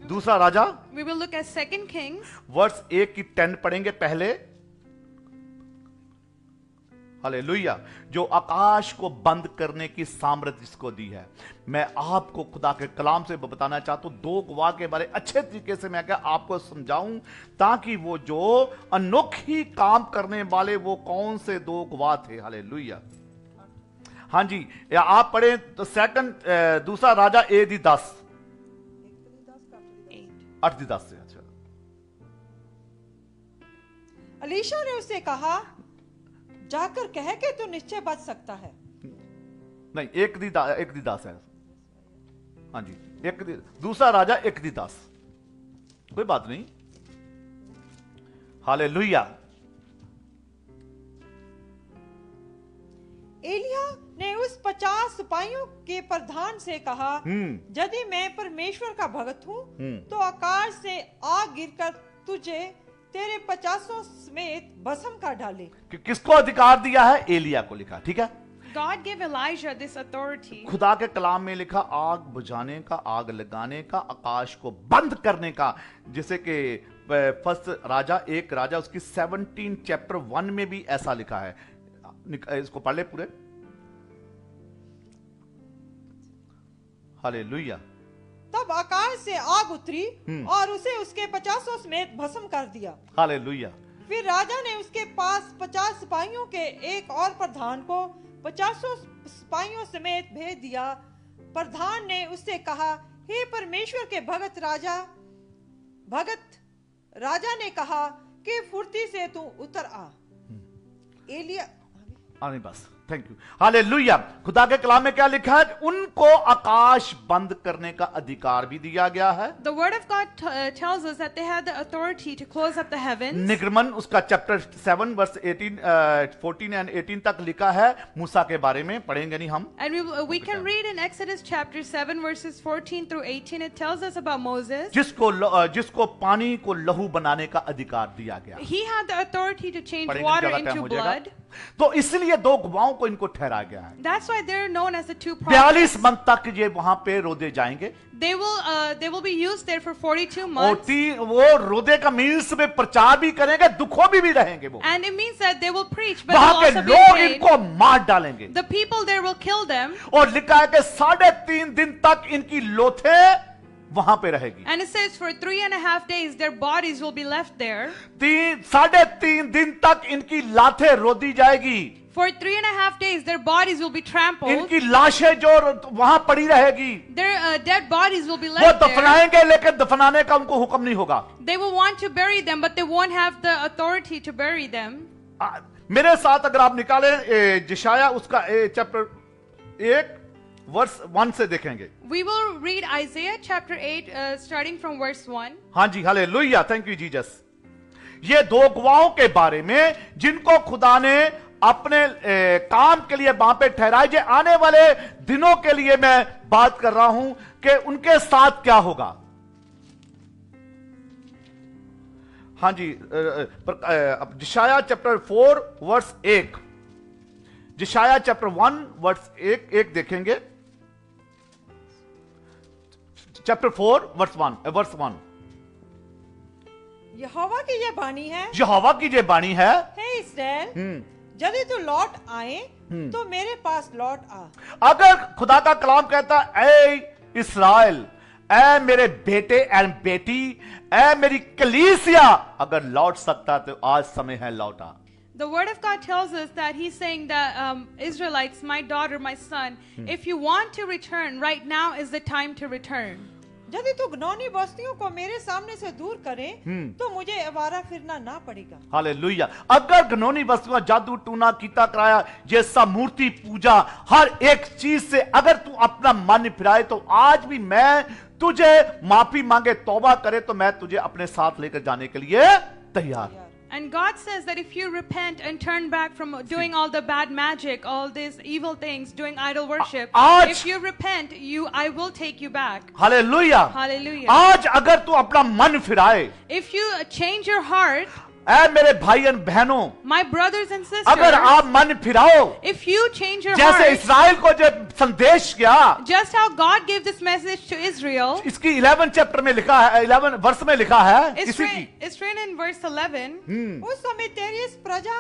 दूसरा राजा, We will look at 2 Kings. वर्ष 1 की 10 पढ़ेंगे पहले। हालेलुया। जो आकाश को बंद करने की सामर्थ्य जिसको दी है। मैं आपको खुदा के कलाम से बताना चाहता हूं, 2 गवाह के बारे अच्छे तरीके से मैं क्या आपको समझाऊं, ताकि वो जो अनोखी काम करने वाले वो कौन से 2 गवाह थे। हालेलुया। हाँ जी, या आप पढ़े तो दूसरा राजा 8:10 8:10 से। अच्छा, अलीशा ने उससे कहा, जाकर कह के तू निश्चय बच सकता है। नहीं, एक दी दास है। हाँ जी, दूसरा राजा एक दी दास, कोई बात नहीं। हालेलुया। एलिया ने उस 50 सिपाहियों के प्रधान से कहा, यदि मैं परमेश्वर का भगत हूँ तो आकाश से आग गिरकर तुझे तेरे 50 समेत भस्म कर डाले। किसको अधिकार दिया है? एलिया को लिखा, ठीक है। God gave Elijah this authority. खुदा के कलाम में लिखा आग बुझाने का, आग लगाने का, आकाश को बंद करने का, जैसे कि फर्स्ट राजा एक राजा उसकी 17 चैप्टर 1 में भी ऐसा लिखा है। इसको पढ़ ले पूरे। हालेलुया। तब आकाश से आग उतरी और उसे उसके 50 समेत भस्म कर दिया। हालेलुया। फिर राजा ने उसके पास 50 सिपाहियों के एक और प्रधान को 50 सिपाहियों समेत भेज दिया। प्रधान ने उससे कहा, हे परमेश्वर के भगत राजा ने कहा कि फुर्ती से तू उतर आ। एलिया आने बस, थैंक यू। हालेलुया। खुदा के कलाम में क्या लिखा है? उनको आकाश बंद करने का अधिकार भी दिया गया है। The word of God tells us that they had the authority to close up the heavens. निगमन उसका चैप्टर 7 वर्स 14 एंड 18 तक लिखा है मूसा के बारे में, पढ़ेंगे नहीं हम। And we can read in Exodus chapter 7 verses 14 through 18. It tells us about Moses. जिसको पानी को लहू बनाने का अधिकार दिया गया। He had the authority to change पढ़ेंगे, water ज़्यादा टाइम into हो जाएगा। blood. तो इसलिए दो गवाहों को इनको ठहरा गया है। That's why they're known as the two 42 prophets. मन तक ये वहां पे रोदे जाएंगे। They will be used there for 42 और months. वो रोदे का मीन्स में प्रचार भी करेंगे, दुखों भी रहेंगे वो। And it means that they will preach, but वहां they'll के also be लोग afraid. इनको मार डालेंगे। The people there will kill them. और लिखा है कि 3.5 दिन तक इनकी लोथें वहां पे रहेगी। And it says for 3.5 days their bodies will be left there. 3.5 दिन तक इनकी लाथें रोदी जाएगी। For 3.5 days their bodies will be trampled. इनकी लाशें जो वहां पड़ी रहेगी, Their dead bodies will be वो left there. दफनाएंगे, लेकिन दफनाने का उनको हुक्म नहीं होगा। They will want to bury them, but they won't have the authority to bury them. मेरे साथ अगर आप निकालें जिशाया उसका चैप्टर 1 वर्स 1 से देखेंगे। We will read Isaiah chapter 8 starting from verse 1. हाँ जी, हालेलुया, थैंक यू जीसस। ये दो गवाहों के बारे में जिनको खुदा ने अपने काम के लिए वहां पे ठहराए, जे आने वाले दिनों के लिए मैं बात कर रहा हूं कि उनके साथ क्या होगा। हाँ जी, जिशाया चैप्टर 4 वर्स 1, जिशाया चैप्टर 1 वर्स 1 देखेंगे। Chapter 4 verse 1। यहोवा की ये वाणी है, यहोवा की ये वाणी है, हे इस्राएल, यदि तू लौट आए तो मेरे पास लौट आ। अगर खुदा का कलाम कहता ए इस्राएल, ए मेरे बेटे एंड बेटी, ए मेरी कलीसिया, अगर लौट सकता तो आज समय है लौटा। The word of God tells us that he's saying that Israelites, my daughter, my son, if you want to return, right now is the time to return. यदि तू घिनौनी बस्तियों को मेरे सामने से दूर करे तो मुझे आवारा फिरना ना पड़ेगा। हालेलुया। अगर घिनौनी बस्तियों, जादू टूना कीता कराया जैसा मूर्ति पूजा, हर एक चीज से अगर तू अपना मन फिराए तो आज भी मैं तुझे माफी मांगे, तौबा करे तो मैं तुझे अपने साथ लेकर जाने के लिए तैयार। And God says that if you repent and turn back from doing all the bad magic, all these evil things, doing idol worship, if you repent, I will take you back. Hallelujah. Hallelujah. आज अगर तू अपना मन फिराए, If you change your heart, ऐ मेरे भाई और बहनों, my brothers and sisters, अगर आप मन फिराओ, if you change your जैसे heart, इस्राएल को जब संदेश किया, just how God gave this message to Israel, इसकी 11 चैप्टर में लिखा है, 11 वर्ष में लिखा है, it's इसी की written in verse 11. उस समय तेरी इस प्रजा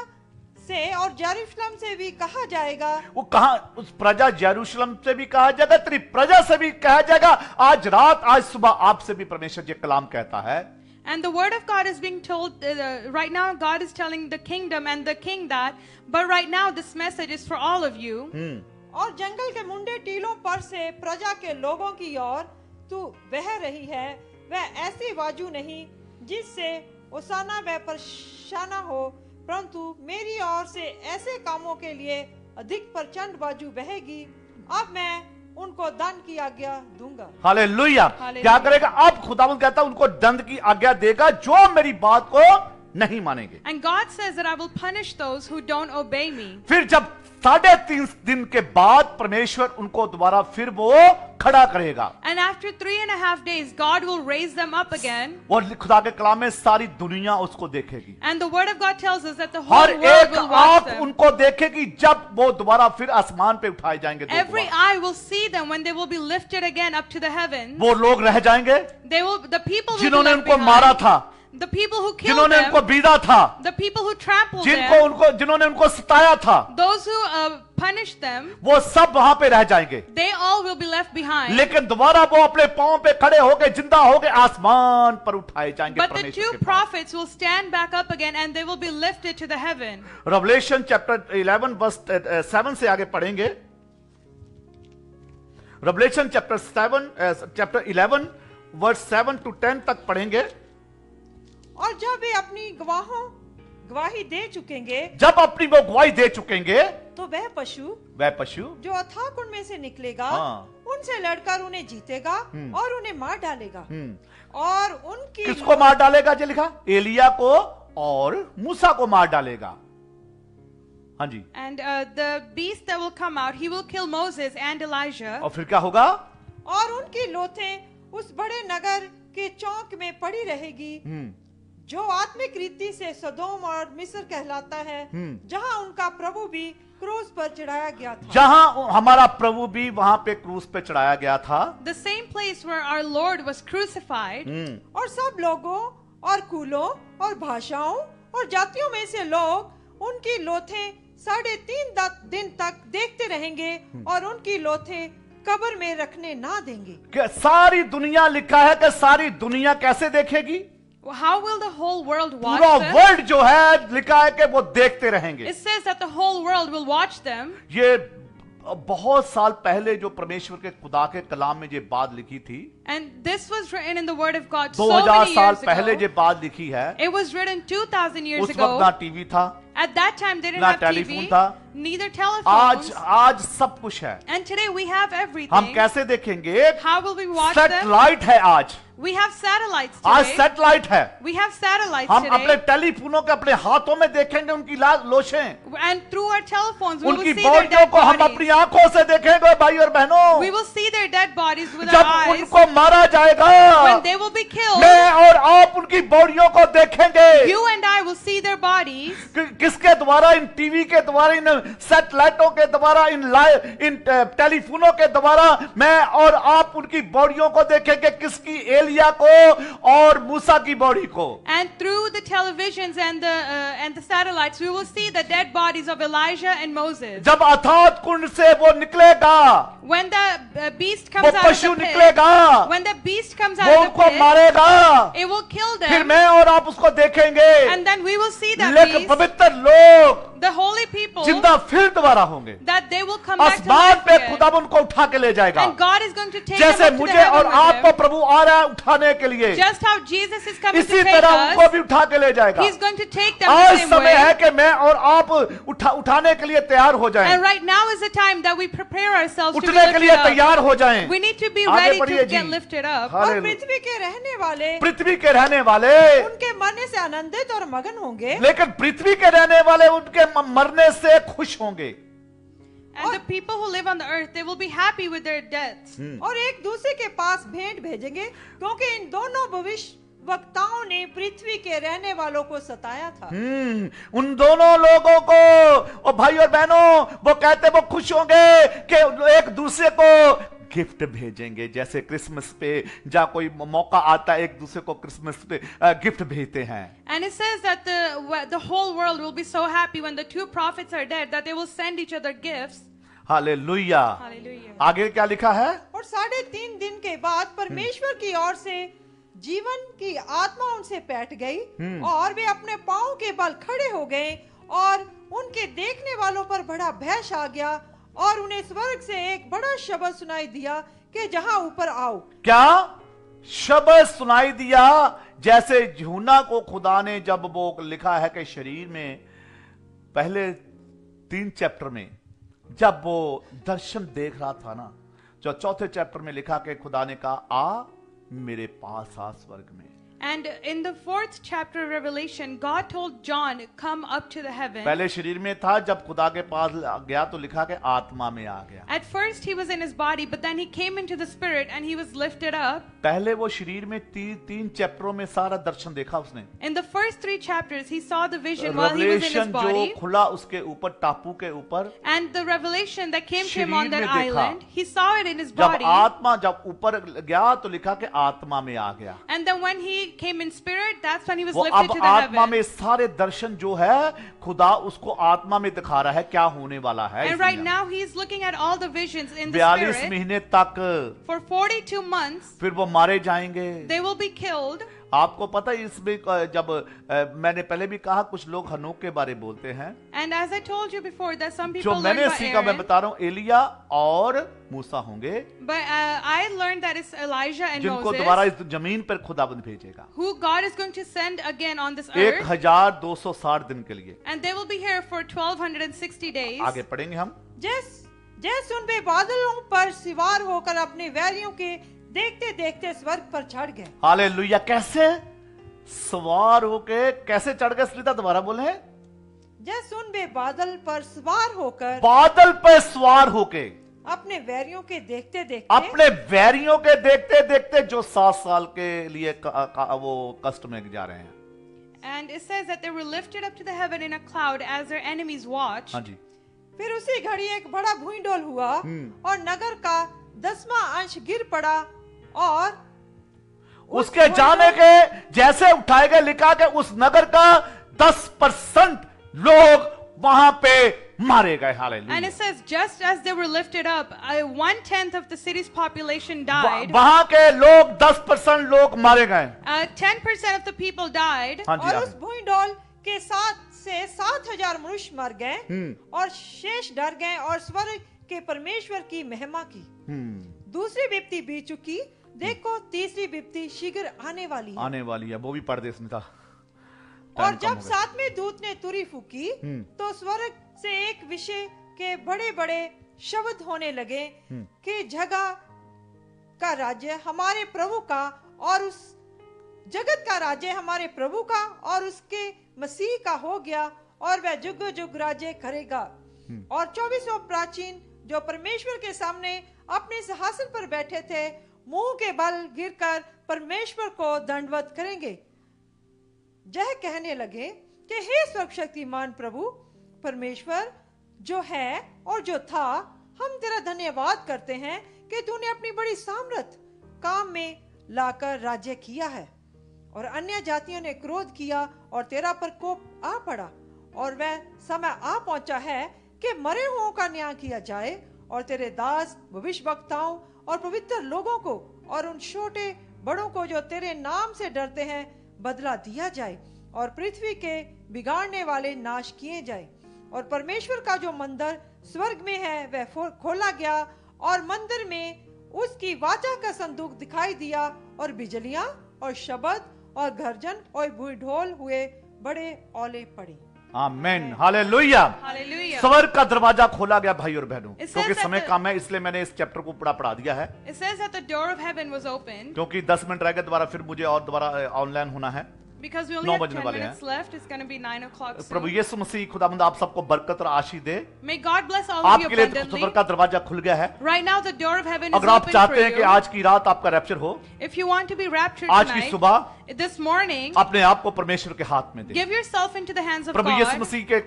से और यरूशलेम से भी कहा जाएगा। वो कहा, उस प्रजा यरूशलेम से भी कहा जाएगा, तेरी प्रजा से भी कहा जाएगा। आज रात, आज सुबह आपसे भी परमेश्वर जी कलाम कहता है। And the word of God is being told right now. God is telling the kingdom and the king that, but right now this message is for all of you. और जंगल के मुंडे टीलों पर से प्रजा के लोगों की ओर तू बह रही है, वह ऐसी वाजू नहीं जिससे ओसाना व उत्साह न हो, परंतु मेरी ओर से ऐसे कामों के लिए अधिक प्रचंड बाजू बहेगी। अब मैं उनको दंड की आज्ञा दूंगा। हालेलुया। हालेलुया। क्या करेगा? अब खुदावंद कहता है उनको दंड की आज्ञा देगा जो मेरी बात को नहीं मानेंगे। And God says that I will punish those who don't obey me. फिर जब 3.5 दिन के बाद परमेश्वर उनको दोबारा फिर वो खड़ा करेगा And after 3.5 days, God will raise them up again. और खुदा के कलाम में सारी दुनिया उसको देखेगी। And the word of God tells us that the whole her world एक will watch आंख them. उनको देखेगी जब वो दोबारा फिर आसमान पे उठाए जाएंगे। दो Every दोबारा। eye will see them when they will be lifted again up to the heavens. वो लोग रह जाएंगे The people will be जिन्होंने left उनको मारा behind. था, The people who killed जिन्होंने उनको them, बीधा था, the people who trampled जिन्होंने them, उनको सताया था, those who punished them, वो सब वहां पे रह जाएंगे। they all will be left behind. लेकिन दोबारा वो अपने पांव पे खड़े होके जिंदा होके आसमान पर उठाए जाएंगे But the परमेश्वर two के पास। prophets will stand back up again and they will be lifted to the heaven. Revelation chapter 11 verse 7 से आगे पढ़ेंगे। रेवलेशन चैप्टर 11 वर्स 7 to 10 तक पढ़ेंगे। और जब वे अपनी गवाही दे चुकेंगे, जब अपनी वो गवाही दे चुकेंगे तो वह पशु जो अथाह कुंड में से निकलेगा, हाँ। उनसे लड़कर उन्हें जीतेगा और उन्हें मार डालेगा। हम्म। और उनकी किसको मार डालेगा? जो लिखा एलिया को और मूसा को मार डालेगा। हाँ जी। And the beast that will come out, he will kill Moses and Elijah. और फिर क्या होगा? और उनकी लोथें उस बड़े नगर के चौक में पड़ी रहेगी जो आत्मिक रीति से सदोम और मिस्र कहलाता है, जहां उनका प्रभु भी क्रूस पर चढ़ाया गया था। जहां हमारा प्रभु भी वहां पे क्रूस पे चढ़ाया गया था। The same place where our Lord was crucified. और सब लोगों और कुलों और भाषाओं और जातियों में से लोग उनकी लोथें 3.5 दिन तक देखते रहेंगे और उनकी लोथें कब्र में रखने ना देंगे। कि सारी दुनिया, लिखा है कि सारी दुनिया कैसे देखेगी? How will the whole world watch पूरा them? वर्ल्ड जो है लिखा है कि वो देखते रहेंगे। It says that the whole world will watch them. ये बहुत साल पहले जो परमेश्वर के खुदा के कलाम में ये बात लिखी थी, And this was written in the word of God so 2000 many साल years पहले ये ago. बात लिखी है। It was written 2,000 years उस वक्त ना ago. टीवी था, At that time they didn't ना have टेलीफोन TV, था। neither आज telephones. सब कुछ है। And today we have हम everything. कैसे देखेंगे? How will we watch them? Satellite है आज। We have satellites आज today. सैटेलाइट है। We have satellites हम अपने today. टेलीफोनों के अपने हाथों में देखेंगे उनकी लोशें, And through our telephones we will उनकी see their बॉडियों dead को हम अपनी bodies. आंखों से देखेंगे भाई और बहनों। We will see their dead bodies with जब our eyes. उनको मारा जाएगा, When they will be killed, मैं और आप उनकी बॉडियों को देखेंगे। you and I will see their bodies. किसके द्वारा? इन टीवी के द्वारा, इन सैटेलाइटों के द्वारा, इन टेलीफोनों के द्वारा मैं और आप उनकी बॉडियों को देखेंगे। किसकी? एलिया को और मूसा की बॉडी को। And through the televisions and the satellites, we will see the dead bodies of Elijah and Moses. जब अथाह कुंड से वो निकलेगा, When the beast वो comes out of पशु the pit, निकलेगा, when the beast comes वो out of the उनको pit, मारेगा, it will kill फिर them, मैं और आप उसको देखेंगे। and then we will see that लेकिन beast, पवित्र लोग the holy people, जिंदा फिर दोबारा होंगे। that they will come back to आसमान life पे again. खुदा उनको उठा के ले जाएगा। And God is going to take them जैसे up to the मुझे और heaven with आपको him. प्रभु आ रहा है उठाने के लिए, Just how Jesus is coming इसी to take तरह उनको us, भी उठा के ले जाएगा। He's going to take them the आज same समय है way. कि मैं और आप उठाने के लिए तैयार हो जाएं, And right now is the time that we prepare ourselves to be उठने के लिए lifted up. तैयार हो जाएं। We need to be आगे ready बढ़िए to ji. get lifted up. हाँ। और पृथ्वी के रहने वाले पृथ्वी के रहने वाले, उनके मरने से आनंदित और मगन होंगे। लेकिन पृथ्वी के रहने वाले उनके मरने से खुश होंगे। And the people who live on the earth, they will be happy with their deaths. और एक दूसरे के पास भेंट भेजेंगे, क्योंकि इन दोनों भविष्य वक्ताओं ने पृथ्वी के रहने वालों को सताया था। उन दोनों लोगों को, और भाई और बहनों, वो कहते वो खुश होंगे कि एक दूसरे को गिफ्ट भेजेंगे। जैसे क्रिसमस पे जहाँ कोई मौका आता है एक दूसरे को क्रिसमस पे गिफ्ट भेजते हैं। And it says that the whole world will be so happy when the two prophets are dead that they will send each other gifts. Hallelujah. Hallelujah. आगे क्या लिखा है? और 3.5 दिन के बाद परमेश्वर की ओर से जीवन की आत्मा उनसे बैठ गई और वे अपने पांव के बल खड़े हो गए और उनके देखने वालों पर बड़ा भय छा गया और उन्हें स्वर्ग से एक बड़ा शब्द सुनाई दिया कि जहां ऊपर आओ। क्या शब्द सुनाई दिया, जैसे यूहन्ना को खुदा ने, जब वो लिखा है कि शरीर में पहले 3 चैप्टर में जब वो दर्शन देख रहा था ना, जो 4थे चैप्टर में लिखा कि खुदा ने कहा आ मेरे पास आ स्वर्ग में। And in the 4th chapter of Revelation, God told John, come up to the heaven. पहले शरीर में था, जब खुदा के पास गया तो लिखा कि आत्मा में आ गया। At first he was in his body, but then he came into the spirit and he was lifted up. पहले वो शरीर में 3 चैप्टरों में सारा दर्शन देखा उसने। In the first 3 chapters, he saw the vision while he was in his revelation body. जो खुला उसके ऊपर, टापू के ऊपर, And the revelation that came to him शरीर on that में देखा। island, he saw it in his जब body. आत्मा जब ऊपर गया तो लिखा कि आत्मा में आ गया। And then when he came in spirit, that's when he was वो lifted अब to the आत्मा heaven. में सारे दर्शन जो है, खुदा उसको आत्मा में दिखा रहा है क्या होने वाला है। And right now he is looking at all the visions in the 42 spirit. महीने तक For 42 months, फिर वो मारे जाएंगे। they will be killed. आपको पता है इसमें जब मैंने पहले भी कहा, कुछ लोग हनोक के बारे बोलते हैं। And as I told you before, that some जो people learned मैंने about सीखा मैं Aaron, बता रहा हूं, एलिया और मूसा होंगे but I learned that it's Elijah and जिनको दोबारा Moses, इस जमीन पर खुदाबंद भेजेगा who God is going to send again on this earth, 1260 दिन के लिए। and they will be here for 1260 days. आगे पढ़ेंगे हम। जैसे उन वे बादलों पर सवार होकर अपने वैरियों के देखते देखते स्वर्ग पर चढ़ गए। हालेलुया। कैसे सवार होके कैसे चढ़ गए? सरिता दोबारा बोले। जैसे उन वे बादल पर सवार होकर, बादल पे सवार होके अपने वैरियों के देखते देखते, अपने वैरियों के देखते देखते, जो 7 साल के लिए वो कष्ट में जा रहे हैं। And it says that they were lifted up to the heaven in a cloud as their enemies watched. हाँ जी। फिर उसी घड़ी एक बड़ा भूइंडोल हुआ और नगर का 10वां अंश गिर पड़ा और उसके जाने के जैसे उठाए गए, लिखा कि उस नगर का 10% लोग वहां पे मारे गए। Hallelujah. And it says, just as they were lifted up, 1/10 of the city's population died. वहां के लोग 10% लोग मारे गए। 10% of the people died. हाँ जी। और उस भूइंडोल के साथ से 7,000 मनुष्य मर गए और शेष डर गए और स्वर्ग के परमेश्वर की महिमा की। दूसरी विपत्ति बीत चुकी, देखो तीसरी विपत्ति शीघ्र आने वाली है। आने वाली है, वो भी पर्देश में था। और जब 7वें दूत ने तुरी फूकी तो स्वर्ग से एक विषय के बड़े बड़े शब्द होने लगे कि जगह का राज्य हमारे प्रभु का और उस जगत का राज्य हमारे प्रभु का और उसके मसीह का हो गया और वह जुग जुग राज्य करेगा। और 24 प्राचीन जो परमेश्वर के सामने अपने सिंहासन पर बैठे थे, मुंह के बल गिरकर परमेश्वर को दंडवत करेंगे। यह कहने लगे कि हे सर्वशक्तिमान प्रभु परमेश्वर जो है और जो था, हम तेरा धन्यवाद करते हैं कि तूने अपनी बड़ी सामर्थ काम में लाकर राज्य किया है और अन्य जातियों ने क्रोध किया और तेरा प्रकोप आ पड़ा और वह समय आ पहुंचा है कि मरे हुओं का न्याय किया जाए और तेरे दास भविष्यवक्ताओं और पवित्र लोगों को और उन छोटे बड़ों को जो तेरे नाम से डरते हैं बदला दिया जाए और पृथ्वी के बिगाड़ने वाले नाश किए जाए। और परमेश्वर का जो मंदिर स्वर्ग में है वह खोला गया और मंदिर में उसकी वाचा का संदूक दिखाई दिया और बिजलियां और शब्द और गर्जन और भूढोल हुए बड़े ओले पड़े। आमीन। हालेलुया। Hallelujah. स्वर्ग का दरवाजा खोला गया भाई और बहनों, It says क्योंकि that समय the- कम है इसलिए मैंने इस चैप्टर को पूरा पढ़ा दिया है, It says that the door of heaven was opened क्योंकि 10 मिनट रह गए, दोबारा फिर मुझे और दोबारा ऑनलाइन होना है। because we only 9 have बजने 10 वाले minutes left. It's going to be 9 o'clock Prabhu soon. यीशु मसीह खुदाबंद आप सबको बरकत और आशीष दे। May God bless all of you आपके लिए abundantly. स्वर्ग का दरवाजा खुल गया है। Right now the door of heaven is अगर आप open चाहते for हैं कि you. आज की रात आपका रैप्चर हो, If you want to be raptured आज की tonight, सुबह this morning, अपने आप को परमेश्वर के हाथ में दे। give yourself into the hands of Prabhu Yeshu God. मसीह के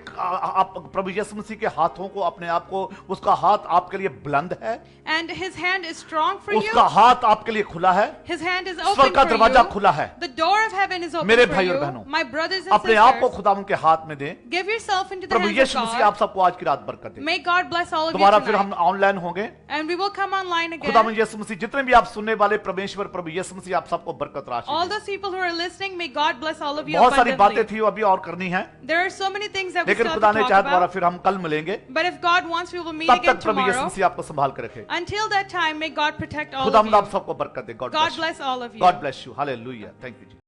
प्रभु यीशु मसीह के हाथों को, अपने आप को, उसका हाथ आपके लिए बुलंद है, And his hand is strong for उसका you. हाथ आपके लिए खुला है, His hand is स्वर्ग open का for दरवाजा you. खुला है। The door of heaven is open मेरे for भाई और you, बहनों, my brothers and अपने आप को sisters, खुदा के हाथ में दें। give yourself into the Prabhu hands of यीशु मसीह आप God. सबको आज की रात बरकत दे। May God bless all of you दोबारा फिर हम tonight. ऑनलाइन होंगे। And we will come online खुदा again. यीशु मसीह जितने भी आप सुनने वाले परमेश्वर प्रभु यीशु मसीह आप सबको बरकत All राशि दे। those people who are listening, may God bless all of you बहुत सारी बातें abundantly. थी अभी और करनी है, There are so many things that we लेकिन still खुदा have ने to चाहे talk दोबारा about. फिर हम कल मिलेंगे। But if God wants, we will meet तब again तक प्रभु यीशु tomorrow. मसीह आपको संभाल कर रखे। Until that time, may God protect all खुदा of आप you. सबको बरकत दे। God bless all of you. God bless you. Hallelujah. Thank you.